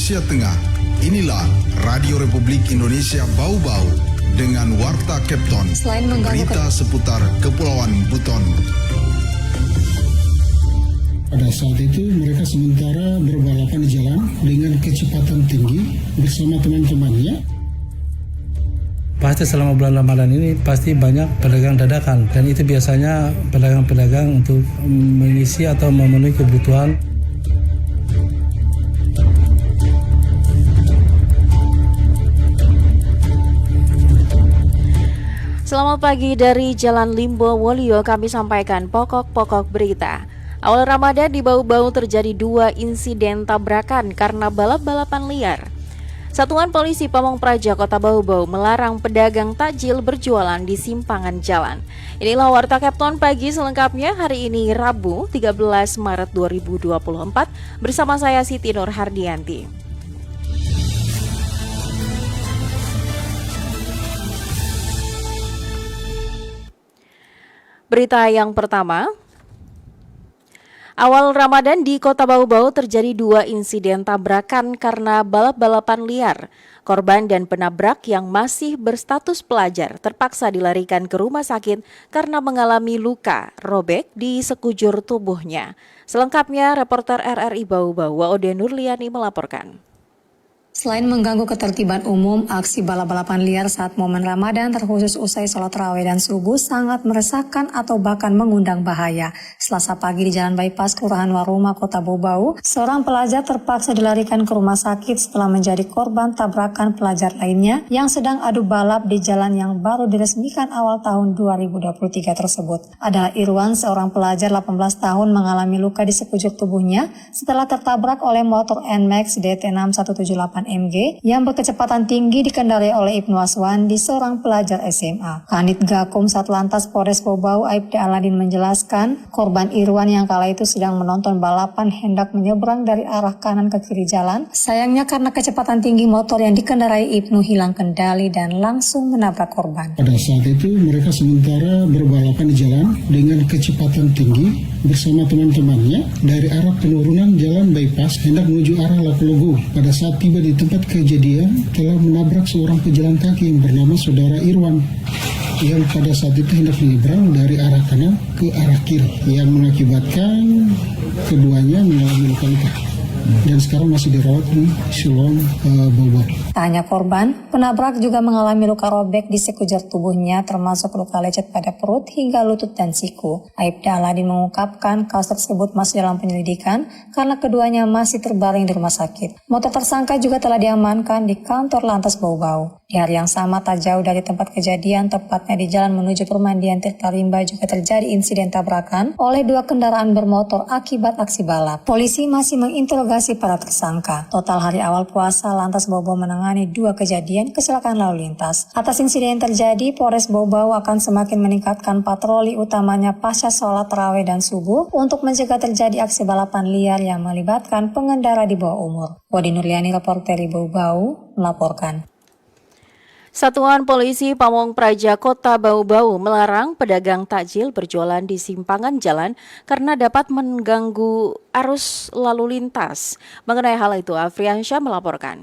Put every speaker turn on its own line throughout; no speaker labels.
Indonesia Tengah. Inilah Radio Republik Indonesia Bau-Bau dengan Warta Kepton. Berita seputar Kepulauan Buton.
Pada saat itu mereka sementara berbalapan di jalan dengan kecepatan tinggi bersama teman-temannya.
Pasti selama bulan Ramadan ini pasti banyak pedagang dadakan, dan itu biasanya pedagang-pedagang untuk mengisi atau memenuhi kebutuhan.
Selamat pagi dari Jalan Limbo Wolio, kami sampaikan pokok-pokok berita. Awal Ramadan di Bau-Bau terjadi 2 insiden tabrakan karena balap-balapan liar. Satuan Polisi Pamong Praja Kota Bau-Bau melarang pedagang takjil berjualan di simpangan jalan. Inilah Warta Kepton pagi selengkapnya hari ini Rabu 13 Maret 2024 bersama saya Siti Nur Hardianti. Berita yang pertama, awal Ramadan di Kota Bau-Bau terjadi 2 insiden tabrakan karena balap-balapan liar. Korban dan penabrak yang masih berstatus pelajar terpaksa dilarikan ke rumah sakit karena mengalami luka robek di sekujur tubuhnya. Selengkapnya, reporter RRI Bau-Bau Waode Nurliani melaporkan.
Selain mengganggu ketertiban umum, aksi balap-balapan liar saat momen Ramadan terkhusus usai sholat tarawih dan subuh sangat meresahkan atau bahkan mengundang bahaya. Selasa pagi di Jalan Bypass, Kelurahan Waruma, Kota Bau-Bau, seorang pelajar terpaksa dilarikan ke rumah sakit setelah menjadi korban tabrakan pelajar lainnya yang sedang adu balap di jalan yang baru diresmikan awal tahun 2023 tersebut. Adalah Irwan, seorang pelajar 18 tahun mengalami luka di sekujur tubuhnya setelah tertabrak oleh motor NMAX DT6178 MG yang berkecepatan tinggi dikendarai oleh Ibnu Aswandi, seorang pelajar SMA. Kanit Gakum Satlantas Polres Bau-Bau Aibda Aladin menjelaskan, korban Irwan yang kala itu sedang menonton balapan hendak menyeberang dari arah kanan ke kiri jalan. Sayangnya karena kecepatan tinggi motor yang dikendarai Ibnu hilang kendali dan langsung menabrak korban.
Pada saat itu mereka sementara berbalapan di jalan dengan kecepatan tinggi bersama teman-temannya dari arah penurunan Jalan Bypass hendak menuju arah Lapu-Logo. Pada saat tiba di tempat kejadian telah menabrak seorang pejalan kaki yang bernama Saudara Irwan yang pada saat itu hendak menyeberang dari arah kanan ke arah kiri yang mengakibatkan keduanya mengalami luka-luka dan sekarang masih dirawat di Siloam Bogor.
Tak hanya korban, penabrak juga mengalami luka robek di sekujur tubuhnya termasuk luka lecet pada perut hingga lutut dan siku. Aibda Aladin mengungkapkan kasus tersebut masih dalam penyelidikan karena keduanya masih terbaring di rumah sakit. Motor tersangka juga telah diamankan di kantor Lantas Bau-Bau. Di hari yang sama tak jauh dari tempat kejadian, tepatnya di jalan menuju Permandian Tirta Rimba juga terjadi insiden tabrakan oleh 2 kendaraan bermotor akibat aksi balap. Polisi masih menginterogasi para tersangka. Total hari awal puasa, Lantas Bau-Bau menangani 2 kejadian kecelakaan lalu lintas. Atas insiden yang terjadi, Polres Bau-Bau akan semakin meningkatkan patroli utamanya pasca sholat tarawih dan subuh untuk mencegah terjadi aksi balapan liar yang melibatkan pengendara di bawah umur. Wadi Nurliani, reporter Bau-Bau, melaporkan.
Satuan Polisi Pamong Praja Kota Bau-Bau melarang pedagang takjil berjualan di simpangan jalan karena dapat mengganggu arus lalu lintas. Mengenai hal itu, Afriansyah melaporkan.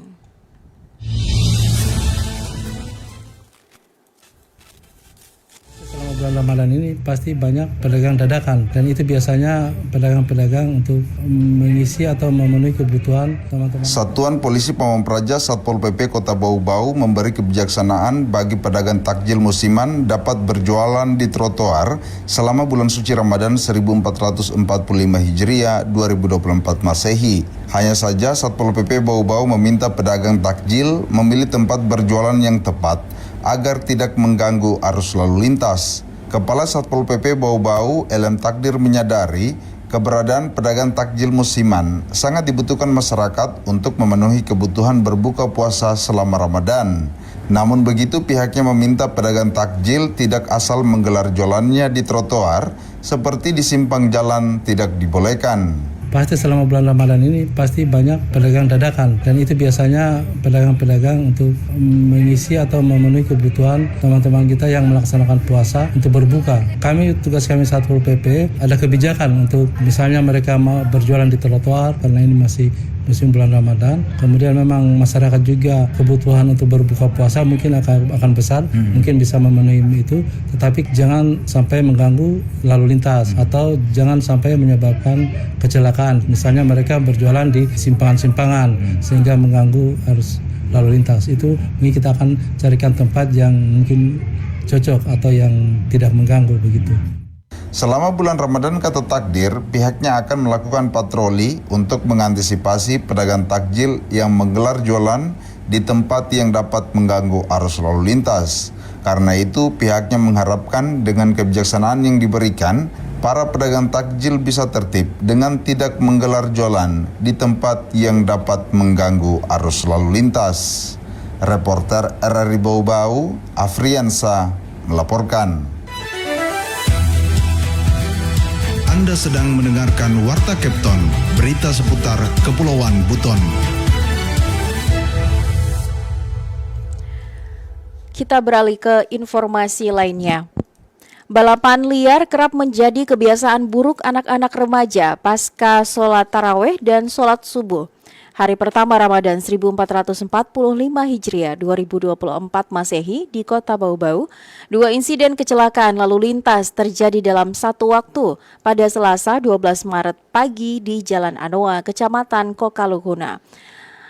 Selama bulan Ramadan ini pasti banyak pedagang dadakan, dan itu biasanya pedagang-pedagang untuk mengisi atau memenuhi kebutuhan teman-teman.
Satuan Polisi Pamong Praja Satpol PP Kota Bau-Bau memberi kebijaksanaan bagi pedagang takjil musiman dapat berjualan di trotoar selama bulan suci Ramadan 1445 Hijriah 2024 Masehi. Hanya saja Satpol PP Bau-Bau meminta pedagang takjil memilih tempat berjualan yang tepat agar tidak mengganggu arus lalu lintas. Kepala Satpol PP Bau-Bau, LM Takdir, menyadari keberadaan pedagang takjil musiman sangat dibutuhkan masyarakat untuk memenuhi kebutuhan berbuka puasa selama Ramadan. Namun begitu, pihaknya meminta pedagang takjil tidak asal menggelar jualannya di trotoar seperti di simpang jalan tidak dibolehkan.
Pasti selama bulan Ramadan ini pasti banyak pedagang dadakan, dan itu biasanya pedagang-pedagang untuk mengisi atau memenuhi kebutuhan teman-teman kita yang melaksanakan puasa untuk berbuka. Tugas kami Satpol PP ada kebijakan untuk misalnya mereka mau berjualan di trotoar karena ini masih musim bulan Ramadan. Kemudian memang masyarakat juga kebutuhan untuk berbuka puasa mungkin akan besar, mungkin bisa memenuhi itu, tetapi jangan sampai mengganggu lalu lintas atau jangan sampai menyebabkan kecelakaan. Misalnya mereka berjualan di simpangan-simpangan sehingga mengganggu arus lalu lintas. Itu mungkin kita akan carikan tempat yang mungkin cocok atau yang tidak mengganggu begitu.
Selama bulan Ramadan, kata Takdir, pihaknya akan melakukan patroli untuk mengantisipasi pedagang takjil yang menggelar jualan di tempat yang dapat mengganggu arus lalu lintas. Karena itu, pihaknya mengharapkan dengan kebijaksanaan yang diberikan, para pedagang takjil bisa tertib dengan tidak menggelar jualan di tempat yang dapat mengganggu arus lalu lintas. Reporter RRI Bau-Bau, Afriansa, melaporkan. Anda sedang mendengarkan Warta Kepton, berita seputar Kepulauan Buton.
Kita beralih ke informasi lainnya. Balapan liar kerap menjadi kebiasaan buruk anak-anak remaja pasca sholat tarawih dan sholat subuh. Hari pertama Ramadan 1445 Hijriah 2024 Masehi di Kota Bau-Bau, 2 insiden kecelakaan lalu lintas terjadi dalam satu waktu pada Selasa 12 Maret pagi di Jalan Anoa, Kecamatan Kokalukuna.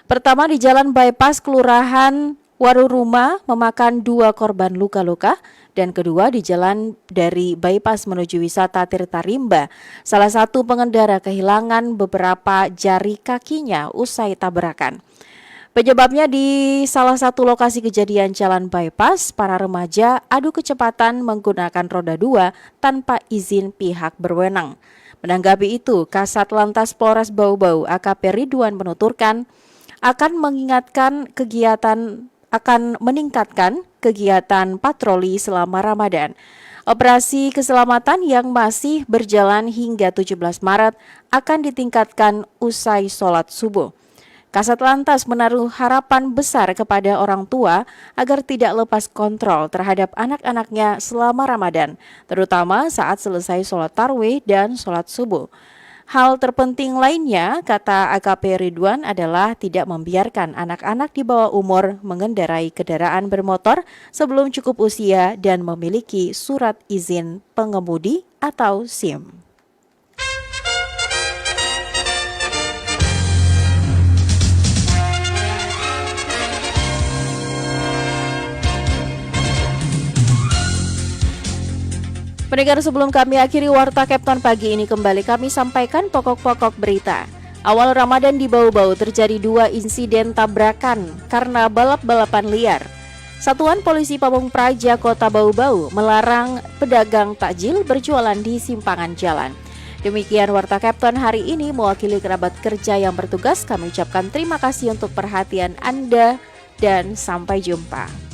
Pertama di Jalan Bypass Kelurahan Waruruma memakan 2 korban luka-luka, dan kedua di jalan dari bypass menuju wisata Tirta Rimba, salah satu pengendara kehilangan beberapa jari kakinya usai tabrakan. Penyebabnya di salah satu lokasi kejadian jalan bypass, para remaja adu kecepatan menggunakan roda 2 tanpa izin pihak berwenang. Menanggapi itu, Kasat Lantas Polres Bau-Bau AKP Ridwan menuturkan akan meningkatkan kegiatan patroli selama Ramadan. Operasi keselamatan yang masih berjalan hingga 17 Maret akan ditingkatkan usai sholat subuh. Kasat Lantas menaruh harapan besar kepada orang tua agar tidak lepas kontrol terhadap anak-anaknya selama Ramadan, terutama saat selesai sholat tarawih dan sholat subuh. Hal terpenting lainnya, kata AKP Ridwan, adalah tidak membiarkan anak-anak di bawah umur mengendarai kendaraan bermotor sebelum cukup usia dan memiliki surat izin pengemudi atau SIM. Pendengar, sebelum kami akhiri Warta Kepton pagi ini, kembali kami sampaikan pokok-pokok berita. Awal Ramadan di Bau-Bau terjadi 2 insiden tabrakan karena balap-balapan liar. Satuan Polisi Pamung Praja Kota Bau-Bau melarang pedagang takjil berjualan di simpangan jalan. Demikian Warta Kepton hari ini, mewakili kerabat kerja yang bertugas, kami ucapkan terima kasih untuk perhatian Anda dan sampai jumpa.